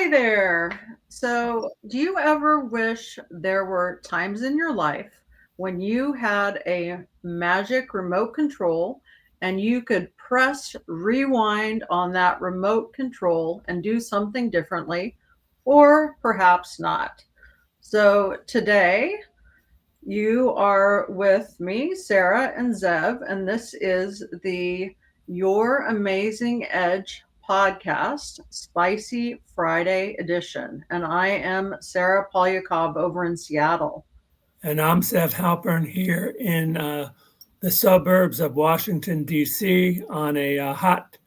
Hi there. So, do you ever wish there were times in your life when you had a magic remote control and you could press rewind on that remote control and do something differently, or perhaps not? So, today you are with me, Sarah and Zev, and this is the Your Amazing Edge podcast, Spicy Friday edition. And I am Sarah Polyakov over in Seattle. And I'm Seth Halpern here in the suburbs of Washington, D.C. on a hot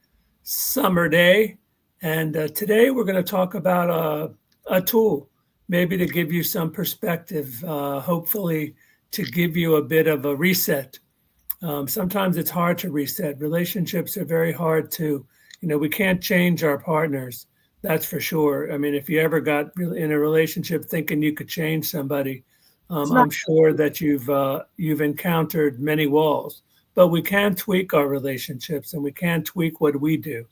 summer day. And today we're going to talk about a tool, maybe to give you some perspective, hopefully to give you a bit of a reset. Sometimes it's hard to reset. Relationships are very hard to, we can't change our partners. That's for sure. I mean, if you ever got in a relationship thinking you could change somebody, It's not I'm sure that you've encountered many walls. But we can tweak our relationships, and we can tweak what we do.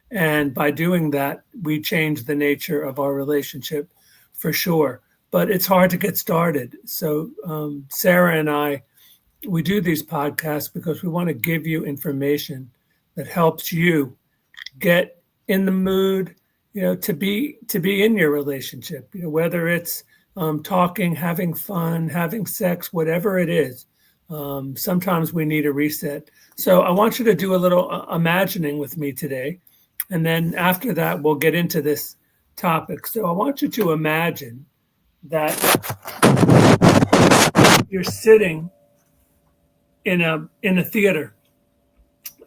And by doing that, we change the nature of our relationship for sure. But it's hard to get started. So Sarah and I, we do these podcasts because we want to give you information that helps you get in the mood, to be in your relationship. Whether it's talking, having fun, having sex, whatever it is. Sometimes we need a reset. So I want you to do a little imagining with me today, and then after that we'll get into this topic. So I want you to imagine that you're sitting in a theater,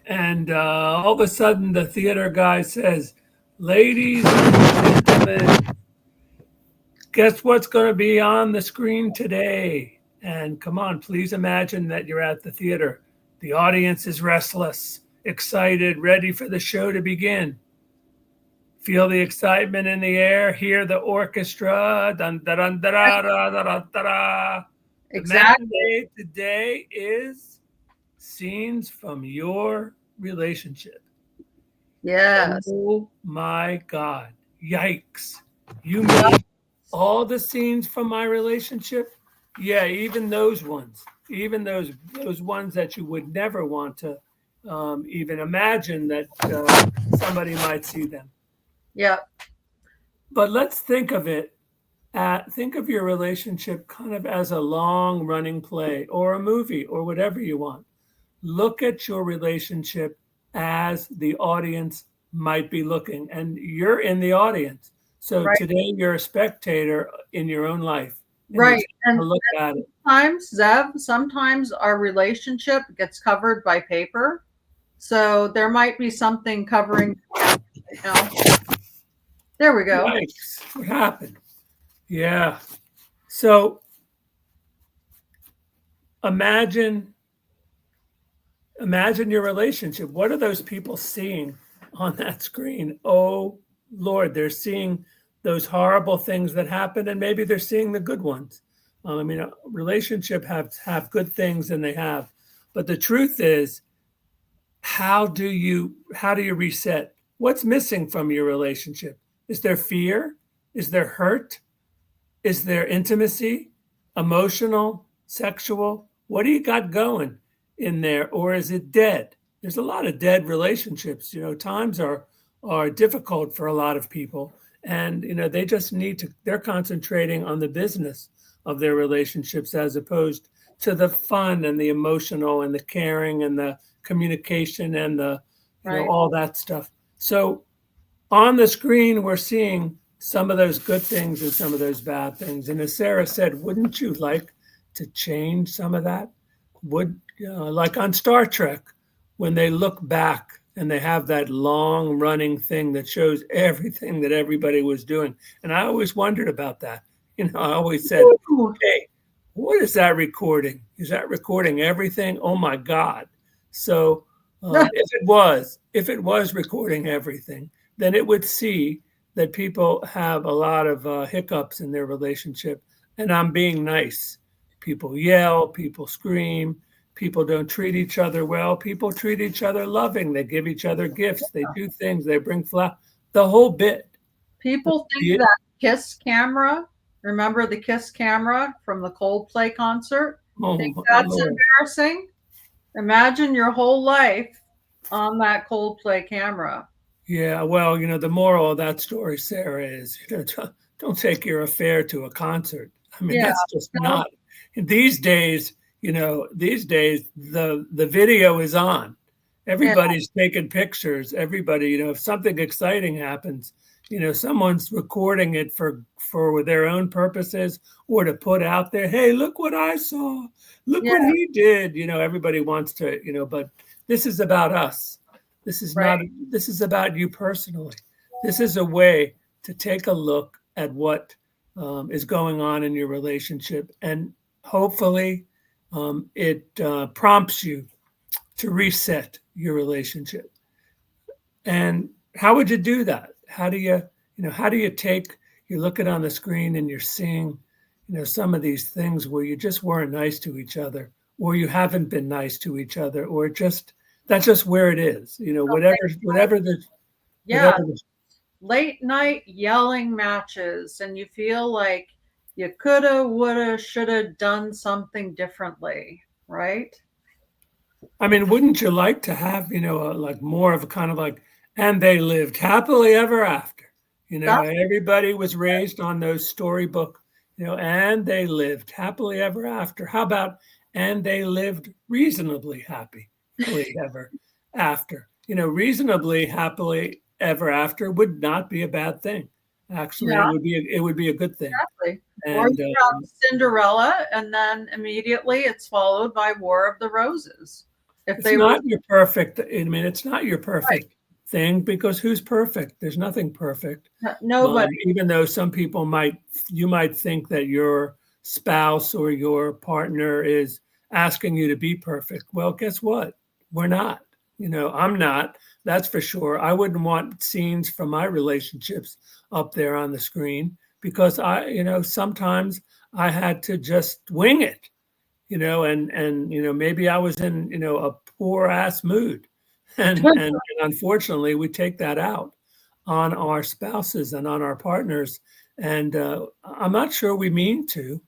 and all of a sudden the theater guy says, "Ladies and gentlemen, guess what's going to be on the screen today?" And come on, please imagine that you're at the theater. The audience is restless, excited, ready for the show to begin. Feel the excitement in the air, hear the orchestra. Dun, da, dun, da, da, da, da, da, da, da. The exactly. matinee today is scenes from your relationship. Yes. Oh my God. Yikes. You mean all the scenes from my relationship? Yeah, even those ones. Even those ones that you would never want to even imagine that somebody might see them. Yep. But let's think of it think of your relationship kind of as a long running play or a movie or whatever you want. Look at your relationship as the audience might be looking, and you're in the audience. So Right. today you're a spectator in your own life, and you're Right. taking a look at it. Sometimes, Zev, sometimes our relationship gets covered by paper. So there might be something covering right now. There we go. Yikes! What happened? Yeah. So imagine imagine your relationship. What are those people seeing on that screen? Oh Lord, they're seeing those horrible things that happen, and maybe they're seeing the good ones. I mean, a relationship have good things, and they have. But the truth is, how do you reset? What's missing from your relationship? Is there fear? Is there hurt? Is there intimacy, emotional, sexual? What do you got going in there, or is it dead? There's a lot of dead relationships. Times are difficult for a lot of people, and they just need to. They're concentrating on the business of their relationships as opposed to the fun and the emotional and the caring and the communication and the Right. all that stuff. So on the screen, we're seeing some of those good things and some of those bad things. And as Sarah said, wouldn't you like to change some of that? Like on Star Trek, when they look back and they have that long running thing that shows everything that everybody was doing. And I always wondered about that. I always said, Ooh. hey, what is that recording? Is that recording everything? Oh my God. So if it was recording everything, then it would see that people have a lot of hiccups in their relationship. And I'm being nice. People yell, people scream, people don't treat each other well, people treat each other loving, they give each other gifts, they do things, they bring flowers, the whole bit. People think Yeah. that Kiss camera, remember the Kiss camera from the Coldplay concert? Oh Think my that's Lord. embarrassing? Imagine your whole life on that Coldplay camera. Yeah, well, the moral of that story, Sarah, is don't take your affair to a concert. I mean, Yeah, that's just don't not. These days, the video is on. yeah, Everybody's taking pictures. Everybody, if something exciting happens, someone's recording it for their own purposes or to put out there. Hey, look what I saw. Look yeah, what he did. Everybody wants to, but this is about us. This is right. not, this is about you personally. This is a way to take a look at what is going on in your relationship. And hopefully it prompts you to reset your relationship. And how would you do that? How do you take, you look it on the screen and you're seeing, some of these things where you just weren't nice to each other, or you haven't been nice to each other, or just, that's just where it is. Yeah, Whatever the, late night yelling matches, and you feel like you coulda, woulda, shoulda done something differently, right? I mean, wouldn't you like to have, like more of a kind of like, and they lived happily ever after? That's Everybody was raised on those storybook, and they lived happily ever after. How about, and they lived reasonably happily ever after? Reasonably happily ever after would not be a bad thing. Actually, yeah, it would be a good thing. exactly. Or And you have Cinderella, and then immediately it's followed by War of the Roses. If it's they were not your perfect. I mean, it's not your right, perfect thing because who's perfect? There's nothing perfect. nobody, Even though some people you might think that your spouse or your partner is asking you to be perfect. Well, guess what? We're not. I'm not. That's for sure. I wouldn't want scenes from my relationships up there on the screen because sometimes I had to just wing it, and maybe I was in, a poor ass mood. And unfortunately we take that out on our spouses and on our partners. And I'm not sure we mean to,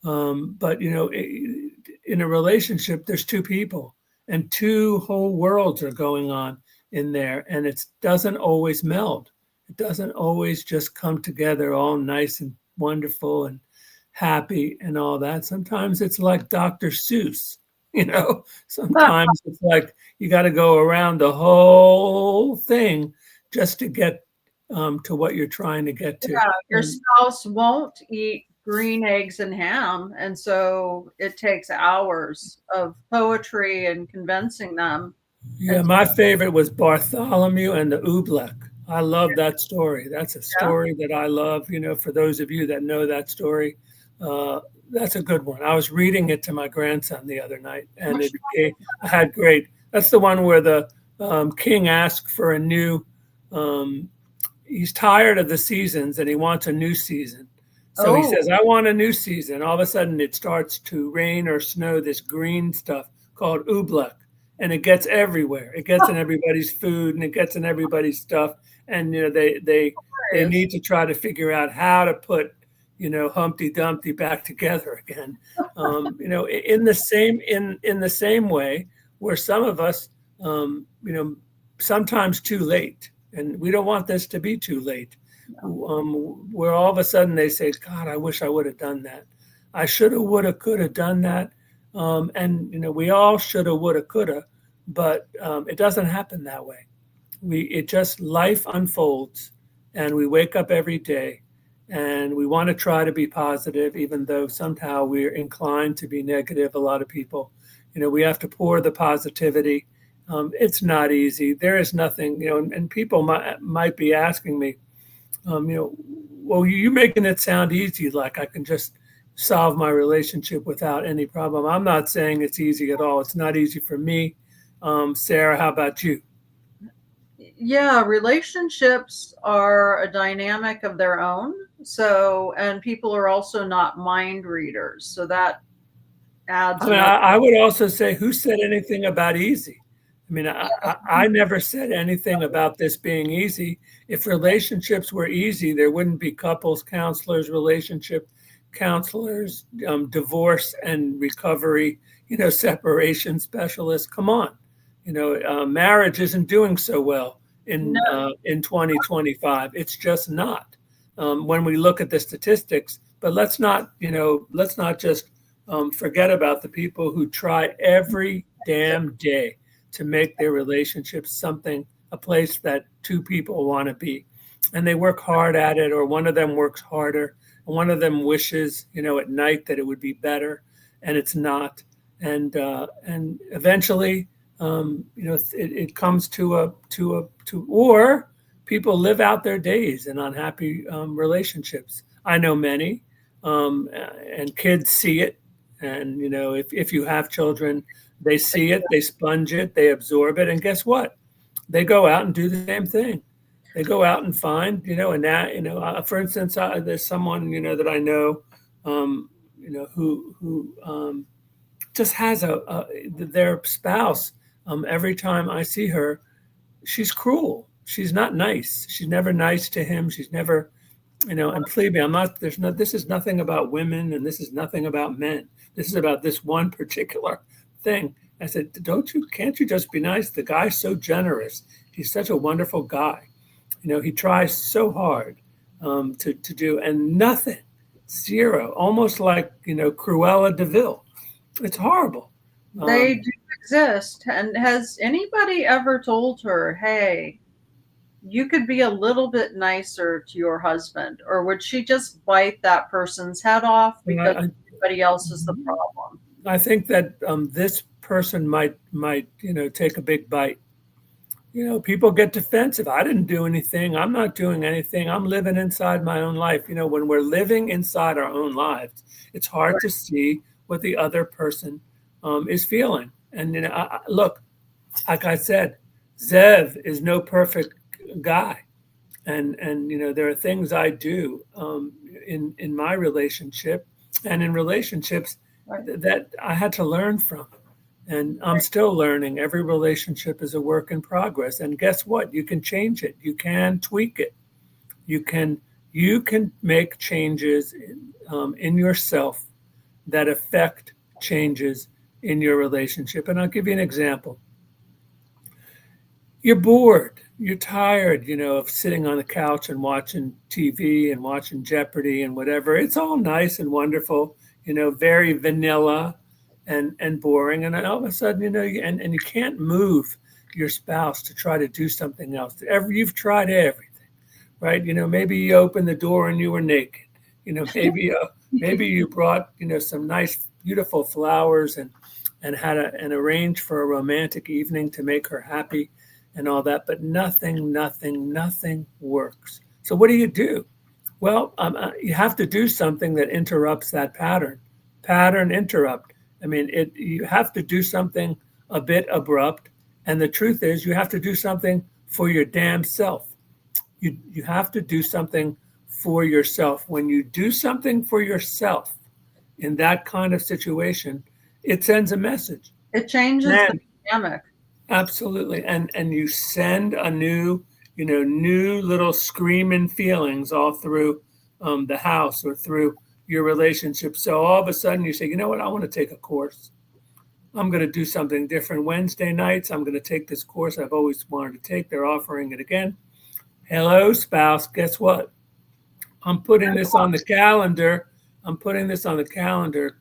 but in a relationship, there's two people and two whole worlds are going on in there, and it doesn't always meld. It doesn't always just come together all nice and wonderful and happy and all that. Sometimes it's like Dr. Seuss, Sometimes it's like you got to go around the whole thing just to get to what you're trying to get to. your spouse won't eat green eggs and ham, and so it takes hours of poetry and convincing them. Yeah, And my favorite was Bartholomew and the Oobleck. I love that story. That's a yeah, story that I love. For those of you that know that story, uh, that's a good one. I was reading it to my grandson the other night, and which I had great. That's the one where the king asked for a new. Um, he's tired of the seasons and he wants a new season. So he oh, says, "I want a new season." All of a sudden, it starts to rain or snow. This green stuff called Oobleck, and it gets everywhere. It gets in everybody's food and it gets in everybody's stuff. And they hilarious. need to try to figure out how to put Humpty Dumpty back together again. In the same way, where some of us, sometimes too late, and we don't want this to be too late. Where all of a sudden they say, "God, I wish I would have done that. I should have, would have, could have done that." And we all should have, would have, could have, but it doesn't happen that way. It just life unfolds, and we wake up every day, and we want to try to be positive, even though somehow we're inclined to be negative. A lot of people, we have to pour the positivity. It's not easy. There is nothing, and people might be asking me, well, you making it sound easy, like I can just solve my relationship without any problem. I'm not saying it's easy at all. It's not easy for me. Sarah, how about you? Yeah, relationships are a dynamic of their own. So, and people are also not mind readers. So that adds I mean, another. I would also say, who said anything about easy? I mean, I never said anything about this being easy. If relationships were easy, there wouldn't be couples counselors, relationship counselors, divorce and recovery, separation specialists. Come on, marriage isn't doing so well No, in 2025. It's just not. When we look at the statistics, but let's not just forget about the people who try every damn day to make their relationship something, a place that two people want to be. And they work hard at it, or one of them works harder, and one of them wishes, at night that it would be better, and it's not. And eventually, it comes or people live out their days in unhappy relationships. I know many, and kids see it. And if you have children, they see it, they sponge it, they absorb it, and guess what? They go out and do the same thing. They go out and find, and that, for instance, there's someone, that I know, who just has their spouse. Every time I see her, she's cruel. She's not nice. She's never nice to him. She's never, and believe me, this is nothing about women, and this is nothing about men. This is about this one particular thing. I said, can't you just be nice? The guy's so generous. He's such a wonderful guy. He tries so hard to do, and nothing, zero, almost like, Cruella de Vil. It's horrible. they do exist. And has anybody ever told her, hey, you could be a little bit nicer to your husband? Or would she just bite that person's head off because everybody else is the problem? I think that this person might, take a big bite. People get defensive. I didn't do anything. I'm not doing anything. I'm living inside my own life. When we're living inside our own lives, it's hard to see what the other person is feeling. And look, like I said, Zev is no perfect guy, and there are things I do in my relationship and in relationships that I had to learn from. And I'm still learning. Every relationship is a work in progress. And guess what? You can change it. You can tweak it. You can make changes in yourself that affect changes in your relationship. And I'll give you an example. You're bored. You're tired, of sitting on the couch and watching TV and watching Jeopardy and whatever. It's all nice and wonderful, very vanilla and boring. And then all of a sudden, and you can't move your spouse to try to do something else. You've tried everything, right? Maybe you opened the door and you were naked. Maybe you brought, some nice, beautiful flowers and had and arranged for a romantic evening to make her happy and all that, but nothing works. So what do? Well, you have to do something that interrupts that pattern interrupt. I mean, you have to do something a bit abrupt. And the truth is, you have to do something for your damn self. You have to do something for yourself. When you do something for yourself in that kind of situation, it sends a message. It changes the dynamic. Absolutely. And you send a new little screaming feelings all through the house or through your relationship. So all of a sudden you say, you know what, I want to take a course. I'm going to do something different. Wednesday nights, I'm going to take this course I've always wanted to take. They're offering it again. Hello, spouse. Guess what? I'm putting this on the calendar.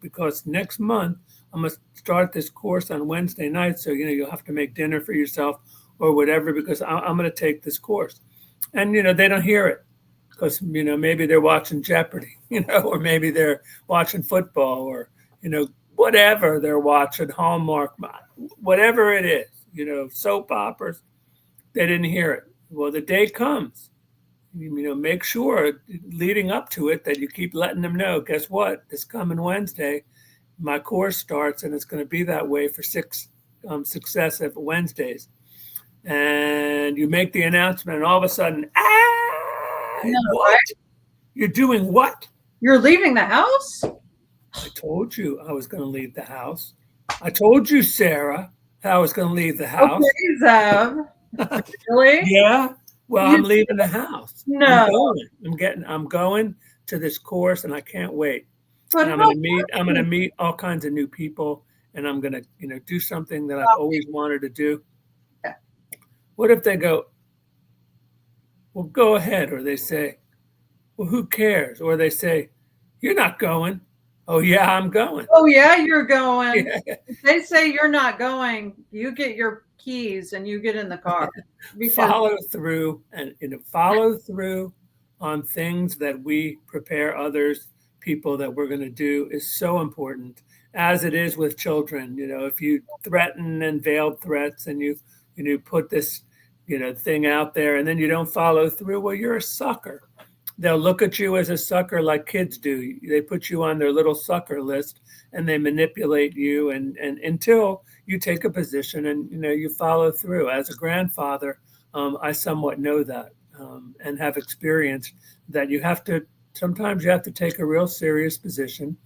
Because next month I'm going to start this course on Wednesday night. So, you'll have to make dinner for yourself or whatever, because I'm going to take this course. And, they don't hear it because, maybe they're watching Jeopardy, or maybe they're watching football or, whatever they're watching, Hallmark, whatever it is, soap operas, they didn't hear it. Well, the day comes, make sure leading up to it that you keep letting them know, guess what, this coming Wednesday, my course starts, and it's going to be that way for 6 successive Wednesdays. And you make the announcement, and all of a sudden, what? You're doing what? You're leaving the house? I told you I was going to leave the house. I told you, Sarah. I was going to leave the house. Okay, Zeb. Really? Yeah. Well, You I'm leaving the house. I'm no. going. I'm going to this course and I can't wait. But And how I'm going to funny. meet all kinds of new people and I'm going to, do something that I've always wanted to do. What if they go, well, go ahead. Or they say, well, who cares? Or they say, you're not going. Oh, yeah, I'm going. Oh, yeah, you're going. Yeah. If they say you're not going, you get your keys and you get in the car because Follow through and follow through on things that we prepare others, people that we're going to do is so important, as it is with children. If you threaten and veiled threats and you put this thing out there and then you don't follow through, well, you're a sucker. They'll look at you as a sucker like kids do. They put you on their little sucker list and they manipulate you and until you take a position and you follow through. As a grandfather, I somewhat know that and have experienced that sometimes you have to take a real serious position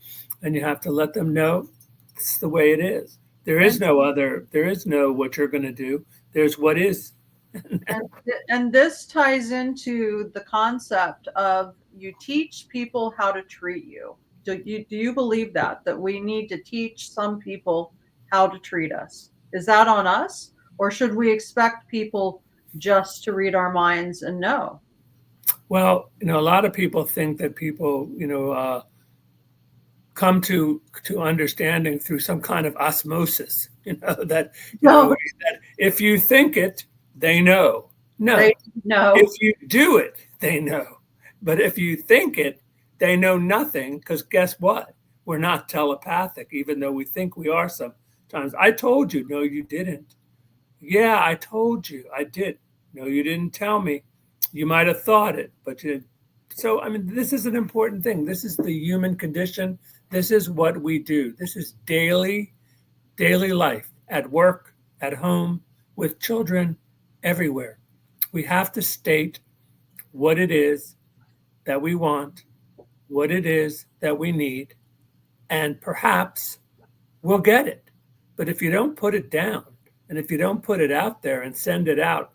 and you have to let them know it's the way it is. There is no other, there is no what you're going to do. There's what is. and this ties into the concept of you teach people how to treat you. Do you believe that we need to teach some people how to treat us? Is that on us, or should we expect people just to read our minds and know? Well, a lot of people think that people, come to understanding through some kind of osmosis. That No, that if you think it, they know. No, they know. if you do it, they know. But if you think it, they know nothing. Because guess what? We're not telepathic, even though we think we are sometimes. I told you. No, you didn't. Yeah, I told you. I did. No, you didn't tell me. You might have thought it, but you didn't. So, I mean, this is an important thing. This is the human condition. This is what we do. This is daily life at work, at home, with children, everywhere. We have to state what it is that we want, what it is that we need, and perhaps we'll get it. But if you don't put it down and if you don't put it out there and send it out,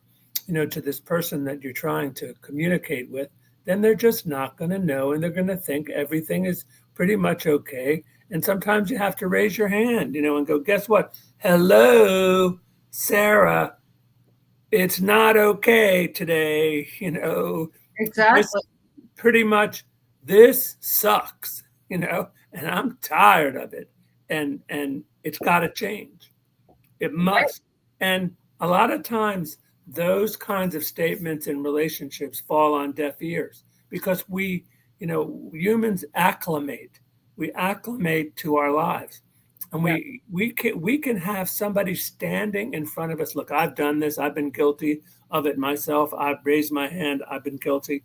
to this person that you're trying to communicate with, then they're just not going to know and they're going to think everything is pretty much okay. And sometimes you have to raise your hand, and go, guess what? Hello, Sarah. It's not okay today. This Exactly. pretty much this sucks, and I'm tired of it. And it's got to change. It must. And a lot of times those kinds of statements in relationships fall on deaf ears because humans acclimate. We acclimate to our lives. And Yeah. we can have somebody standing in front of us. Look, I've done this. I've been guilty of it myself. I've raised my hand. I've been guilty.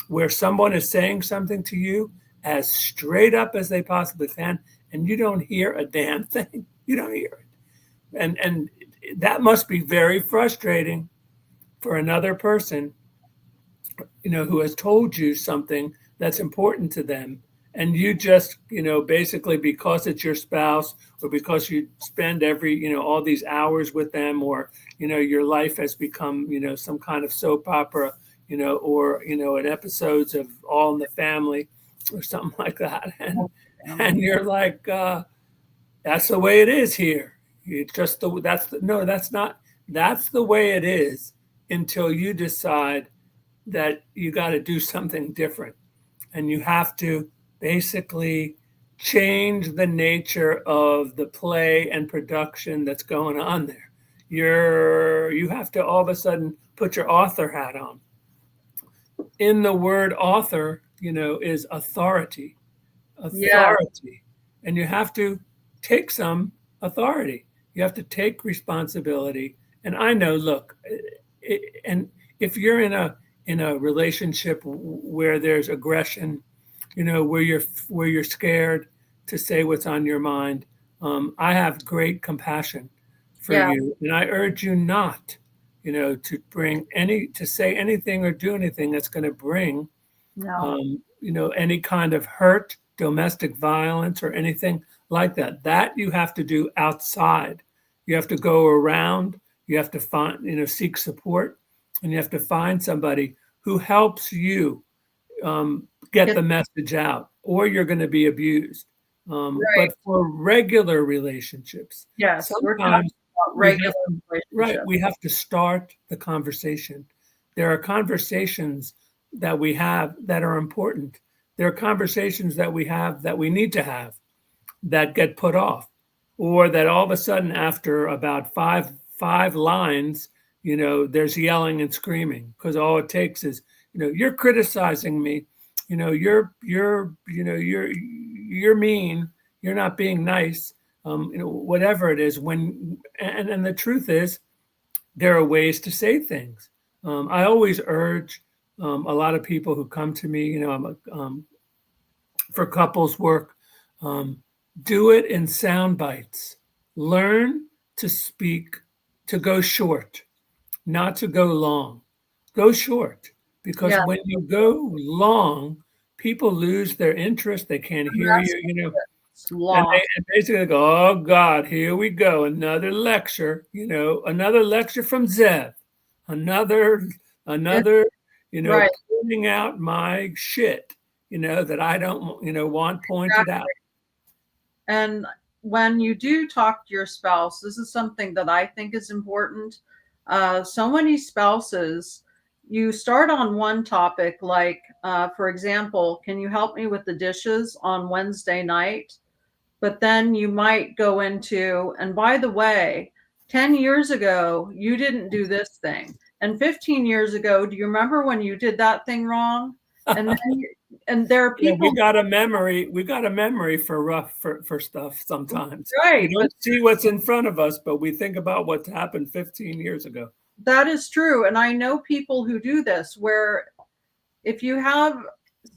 Where someone is saying something to you as straight up as they possibly can, and you don't hear a damn thing. You don't hear it. And that must be very frustrating for another person, who has told you something that's important to them. And you just, basically because it's your spouse or because you spend all these hours with them or, your life has become, some kind of soap opera, or, in episodes of All in the Family or something like that. And you're like, that's the way it is here. It's just no, that's not, that's the way it is until you decide that you got to do something different. And you have to basically change the nature of the play and production that's going on there. You have to all of a sudden put your author hat on. In the word author, is authority. Yeah. Authority. And you have to take some authority. You have to take responsibility. And I know, look, and if you're in a relationship where there's aggression, where you're scared to say what's on your mind, I have great compassion for Yeah. you, and I urge you not, to say anything or do anything that's going to bring, No. any kind of hurt, domestic violence, or anything like that. That you have to do outside. You have to go around, you have to find, seek support, and you have to find somebody who helps you get Get the message out, or you're going to be abused. right. But for regular relationships, Yes, we're talking sometimes about we regular have to, right, relationships. we have to start the conversation. There are conversations that we have that are important. There are conversations that we have that we need to have that get put off, or that all of a sudden after about five lines, there's yelling and screaming because all it takes is, you're criticizing me, you're mean, you're not being nice, whatever it is. And the truth is, there are ways to say things. I always urge a lot of people who come to me, for couples work, um, do it in sound bites. Learn to speak, to go short, not to go long. Go short, because Yeah, when you go long, people lose their interest. They can't and hear that's you, what's and they lost. and basically go, "Oh God, here we go, another lecture." Another lecture from Zev, another, It's another, right. pointing out my shit, that I don't, want pointed out. And when you do talk to your spouse, this is something that I think is important. So many spouses, you start on one topic, like, for example, can you help me with the dishes on Wednesday night? But then you might go into, and by the way, 10 years ago, you didn't do this thing. And 15 years ago, do you remember when you did that thing wrong? And then, and there are We people, got a memory. We got a memory for for stuff sometimes. We right? But don't see what's in front of us, but we think about what happened 15 years ago. that is true. And I know people who do this where if you have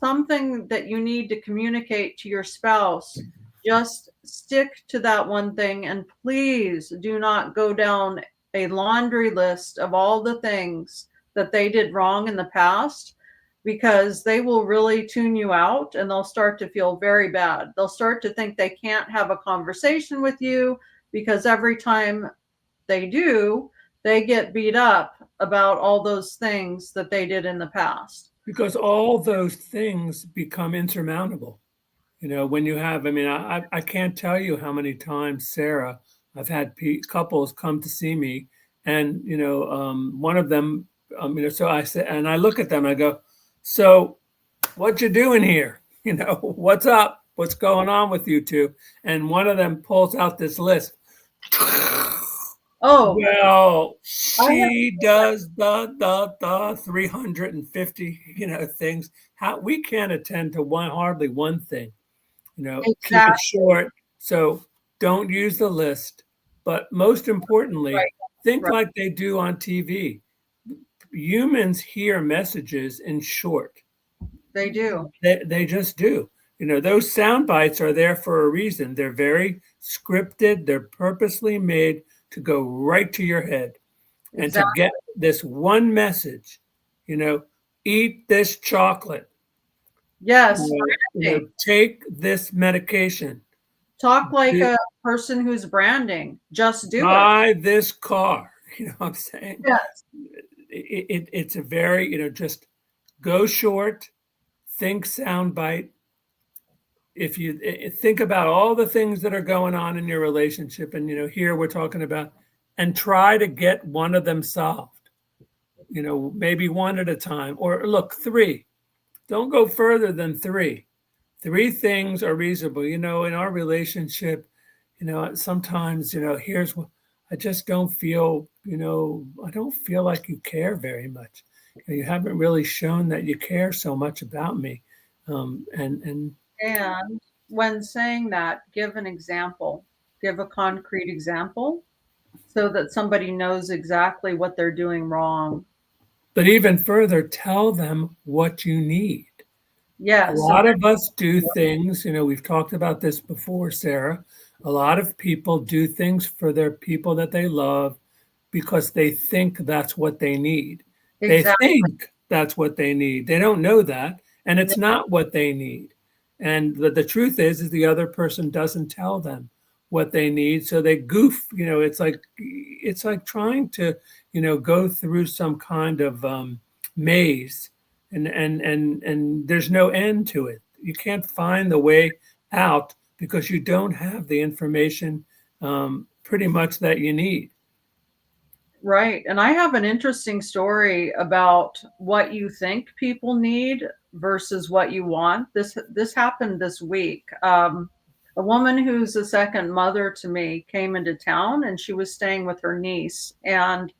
something that you need to communicate to your spouse, just stick to that one thing and please do not go down a laundry list of all the things that they did wrong in the past because they will really tune you out and they'll start to feel very bad. They'll start to think they can't have a conversation with you because every time they do, they get beat up about all those things that they did in the past. Because all those things become insurmountable. When you have, I mean, I can't tell you how many times, Sarah, I've had couples come to see me, and one of them, so I said, and I look at them, I go, so what you doing here? What's up? What's going on with you two? And one of them pulls out this list. Oh, Well, I have she does the 350, things. How we can't attend to hardly one thing. Keep it exactly short. So don't use the list. But most importantly, right, think right. like they do on TV. Humans hear messages in short. They do. They just do. Those sound bites are there for a reason. They're very scripted. They're purposely made to go right to your head and to Exactly. get this one message. You know, eat this chocolate. Yes, Take this medication. talk like Do- a person who's branding. Just do it. Buy this car. You know what I'm saying? Yes. It's a very, just go short, think sound bite. If you think about all the things that are going on in your relationship, and here we're talking about, and try to get one of them solved, maybe one at a time, or look, three. Don't go further than three. Three things are reasonable. In our relationship, sometimes, here's what I just don't feel, I don't feel like you care very much. You haven't really shown that you care so much about me. And And when saying that, give an example. Give a concrete example so that somebody knows exactly what they're doing wrong. but even further, tell them what you need. A Yes. So lot of us do things, we've talked about this before, Sarah. A lot of people do things for their people that they love because they think that's what they need. They exactly. think that's what they need. They don't know that, and it's not what they need. And the truth is the other person doesn't tell them what they need. So they goof, it's like trying to, go through some kind of maze, and there's no end to it. You can't find the way out because you don't have the information pretty much that you need. Right. And I have an interesting story about what you think people need versus what you want. This happened this week. A woman who's a second mother to me came into town and she was staying with her niece. And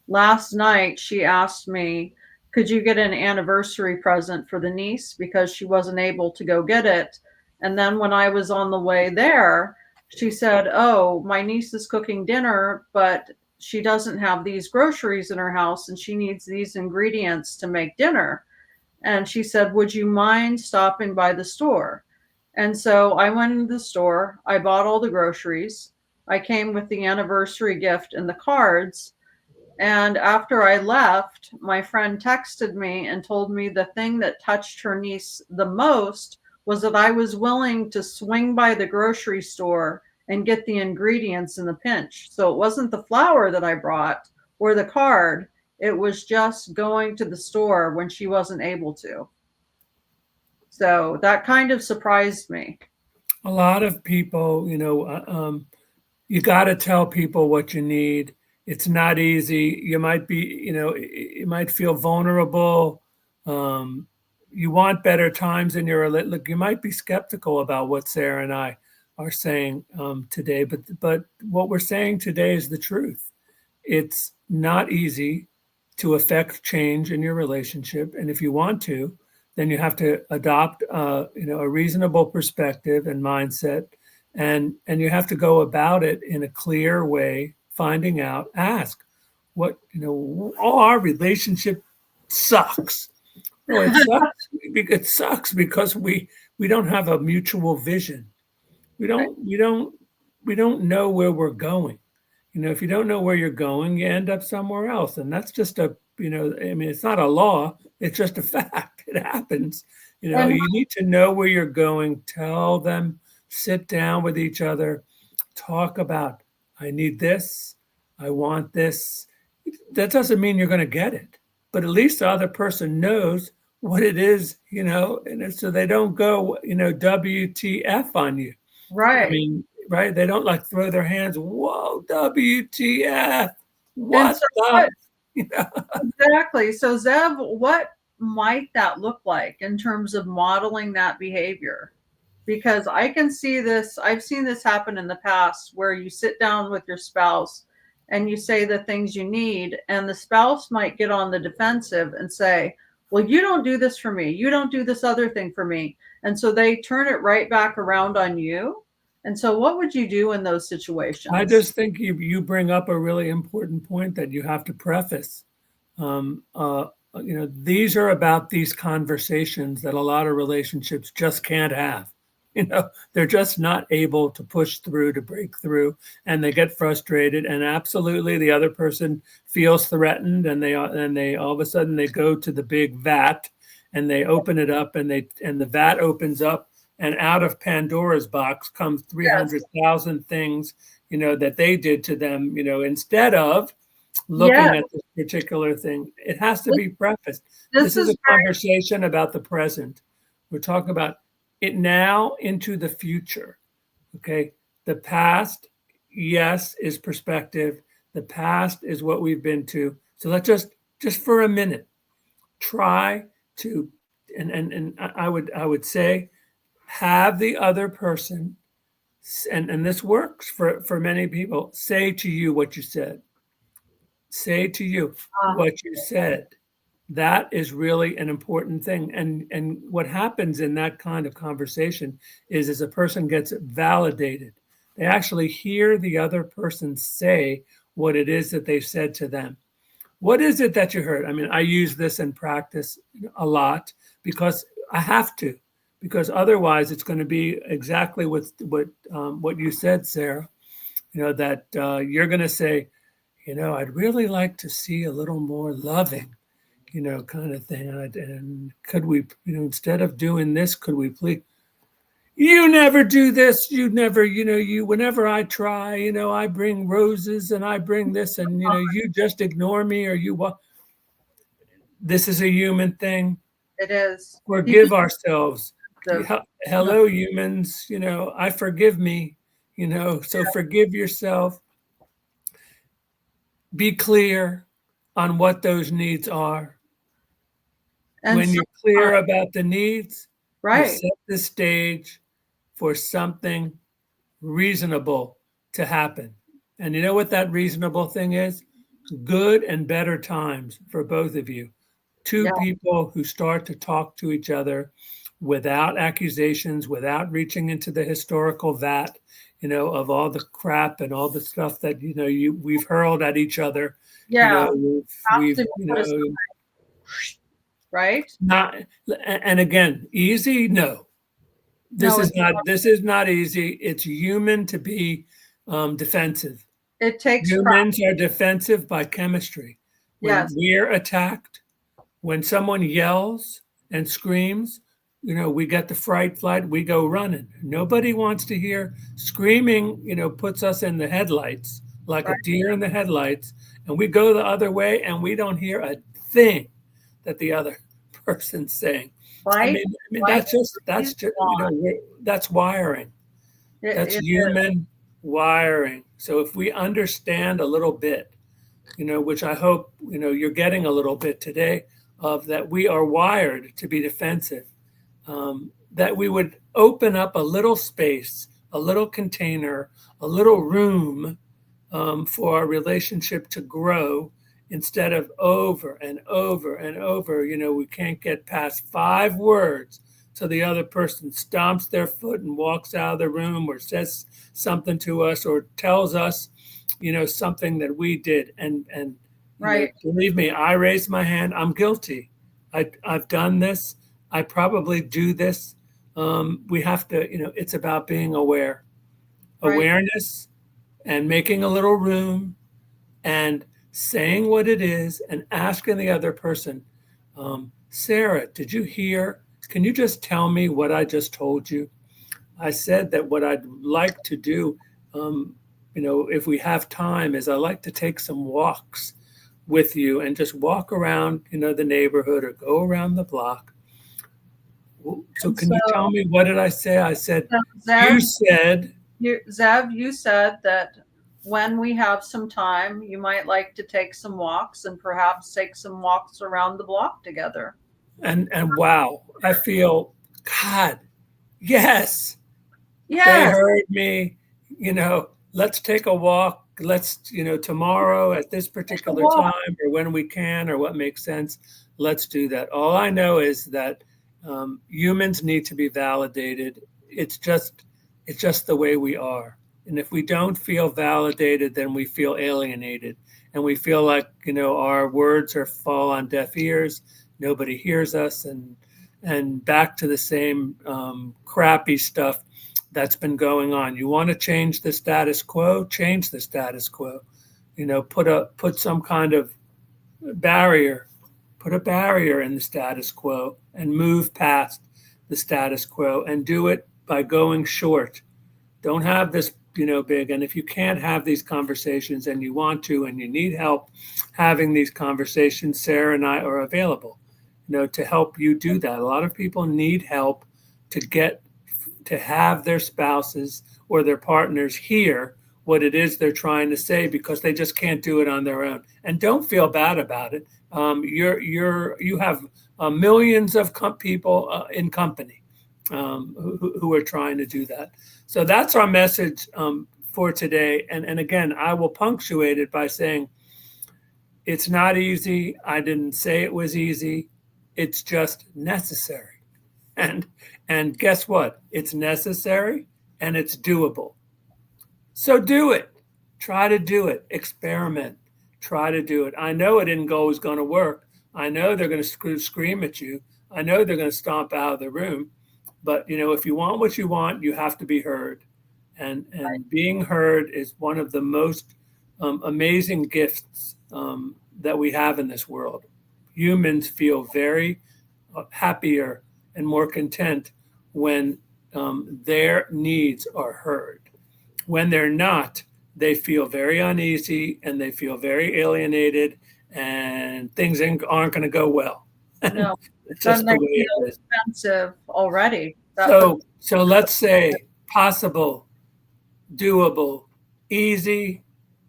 last night she asked me, could you get an anniversary present for the niece because she wasn't able to go get it? And then when I was on the way there, she said, oh, my niece is cooking dinner, but she doesn't have these groceries in her house and she needs these ingredients to make dinner. And she said, would you mind stopping by the store? And so I went into the store, I bought all the groceries, I came with the anniversary gift and the cards. And after I left, my friend texted me and told me the thing that touched her niece the most was that I was willing to swing by the grocery store and get the ingredients in the pinch. So it wasn't the flour that I brought or the card, it was just going to the store when she wasn't able to. So that kind of surprised me. A lot of people, you got to tell people what you need. It's not easy. You might be, you might feel vulnerable. Um, you want better times in your look. You might be skeptical about what Sarah and I are saying today, but what we're saying today is the truth. It's not easy to affect change in your relationship, and if you want to, then you have to adopt, a reasonable perspective and mindset, and you have to go about it in a clear way, finding out, ask what, all our relationship sucks. Well, it sucks because we don't have a mutual vision. We don't know where we're going. If you don't know where you're going, you end up somewhere else, and that's just it's not a law, it's just a fact. It happens. And You need to know where you're going. Tell them, sit down with each other, talk about, I need this, I want this. That doesn't mean you're going to get it, but at least the other person knows what it is, and so they don't go, WTF on you. I right. mean, right? They don't like throw their hands, whoa, WTF, And what so the, what you know? exactly. So Zev, what might that look like in terms of modeling that behavior? Because I can see this, I've seen this happen in the past where you sit down with your spouse and you say the things you need, and the spouse might get on the defensive and say, well, you don't do this for me. You don't do this other thing for me. And so they turn it right back around on you. And so, what would you do in those I situations? just think you bring up a really important point that you have to preface. Um, uh, these are about these conversations that a lot of relationships just can't have. They're just not able to push through, to break through, and they get frustrated. And absolutely, the other person feels threatened, and they all of a sudden they go to the big vat, and they open it up, and the vat opens up, and out of Pandora's box comes Yes. 300,000 things, that they did to them, instead of Yes. looking at this particular thing. It has to This, be prefaced. this This is is a conversation about the present. We're talking about it now into the future. Okay. The past, yes, is perspective. The past is what we've been to. So let's just for a minute, try to, and I would say, have the other person, and this works for many people, say to you what you said. Say to you very, what you said. That is really an important thing. And what happens in that kind of conversation is as a person gets validated, they actually hear the other person say what it is that they said to them. What is it that you heard? I mean, I use this in practice a lot because I have to, because otherwise it's going to be exactly what you said, Sarah. That you're going to say, I'd really like to see a little more loving, kind of thing. And could we, instead of doing this, could we please? you never do this. You never, whenever I try, I bring roses and I bring this and, you just ignore me or this is a human thing. It is. People Forgive ourselves. the no, Hello, humans. I forgive me, so forgive yourself. Be clear on what those needs are. and When so you're clear about the needs, you right. set the stage for something reasonable to happen. And you know what that reasonable thing is? Good and better times for both of you. Two Yeah, people who start to talk to each other without accusations, without reaching into the historical vat, of all the crap and all the stuff that we've hurled at each other. yeah. Have We've to put us right. not. And again, easy? No, No, it's this is not easy. It's human to be defensive. it takes practice. Humans are defensive by chemistry. When Yes, we're attacked, when someone yells and screams, we get the flight, we go running. Nobody wants to hear screaming, puts us in the headlights like a right, deer in the headlights. And we go the other way and we don't hear a thing that the other person's saying. fight, flight, freeze, That's just, fawn. that's wiring. That's It is. human wiring. So if we understand a little bit, which I hope, you're getting a little bit today of that we are wired to be defensive, that we would open up a little space, a little container, a little room for our relationship to grow instead of over and over and over. We can't get past 5 words so the other person stomps their foot and walks out of the room or says something to us or tells us, something that we did. And Right, believe me, I raised my hand. I'm guilty. I've done this. I probably do this. We have to, it's about being aware, right. awareness and making a little room and saying what it is and asking the other person, Sarah, did you hear? Can you just tell me what I just told you? I said that what I'd like to do, if we have time, is I like to take some walks with you and just walk around, the neighborhood or go around the block. So And can so, you tell me what did I say? I said, you Zev, said, You said that when we have some time, you might like to take some walks and perhaps take some walks around the block together. and wow, I feel, God, yes, they Yes, heard me, let's take a walk. Let's, tomorrow at this take a particular walk. time or when we can or what makes sense, let's do that. All I know is that humans need to be validated. It's just the way we are. And if we don't feel validated, then we feel alienated and we feel like, our words are fall on deaf ears. Nobody hears us and back to the same crappy stuff that's been going on. You want to change the status quo, change the status quo. Put some kind of barrier, put a barrier in the status quo and move past the status quo and do it by going short. Don't have this, big. And if you can't have these conversations and you want to and you need help having these conversations, Sarah and I are available, to help you do that. A lot of people need help to have their spouses or their partners hear what it is they're trying to say because they just can't do it on their own. And don't feel bad about it. You have millions of people in company who are trying to do that. So that's our message for today. And again, I will punctuate it by saying it's not easy. I didn't say it was easy. It's just necessary. And and guess what? It's necessary and it's doable. So do it. Try to do it. Experiment. Try to do it. I know it isn't always going to work. I know they're going to scream at you. I know they're going to stomp out of the room. But if you want what you want, you have to be heard. And being heard is one of the most amazing gifts that we have in this world. Humans feel very happier and more content when their needs are heard. When they're not, they feel very uneasy and they feel very alienated, and things aren't going to go well. No, It's then just the they way feel it is. defensive already. That puts So let's say possible, doable, easy,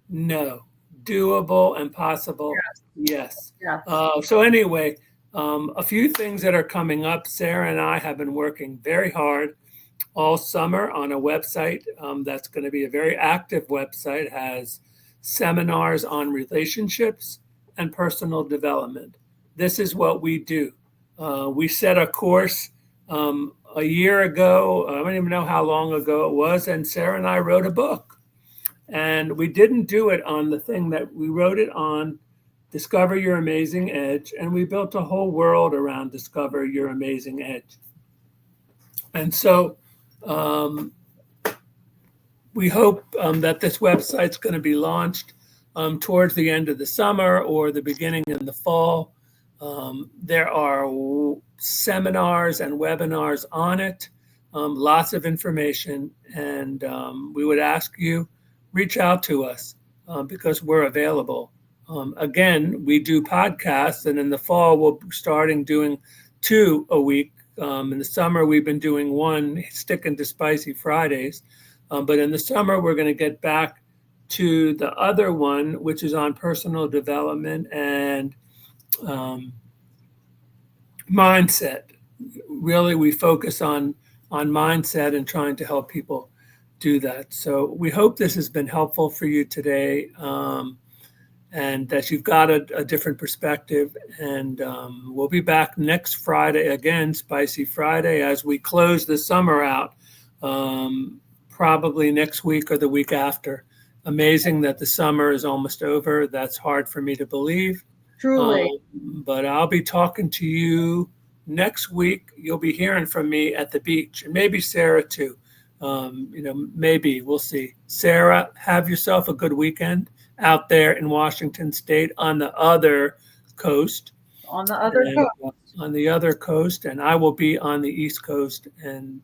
no. Doable and possible, yes. yes. So anyway, a few things that are coming up. Sarah and I have been working very hard all summer on a website that's going to be a very active website. It has seminars on relationships and personal development. This is what we do. We set a course a year ago. I don't even know how long ago it was. And Sarah and I wrote a book. And we didn't do it on the thing that we wrote it on, Discover Your Amazing Edge. And we built a whole world around Discover Your Amazing Edge. And so we hope that this website's going to be launched towards the end of the summer or the beginning in the fall. There are seminars and webinars on it, lots of information, and we would ask you, reach out to us because we're available. Again, we do podcasts, and in the fall, we'll be starting doing 2 a week. In the summer, we've been doing 1, sticking to Spicy Fridays. But in the summer, we're going to get back to the other one, which is on personal development and mindset. Really, we focus on mindset and trying to help people do that. So we hope this has been helpful for you today, and that you've got a different perspective. And we'll be back next Friday again, Spicy Friday, as we close the summer out, probably next week or the week after. Amazing that the summer is almost over. That's hard for me to believe. Truly. But I'll be talking to you next week. You'll be hearing from me at the beach, and maybe Sarah too. Maybe we'll see. Sarah, have yourself a good weekend out there in Washington State on the other coast. On the other coast. On the other coast, and I will be on the East Coast and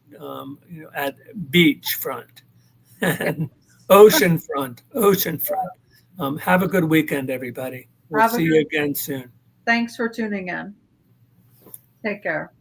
at beachfront and oceanfront. Have a good weekend, everybody. We'll see you again soon. Thanks for tuning in. Take care.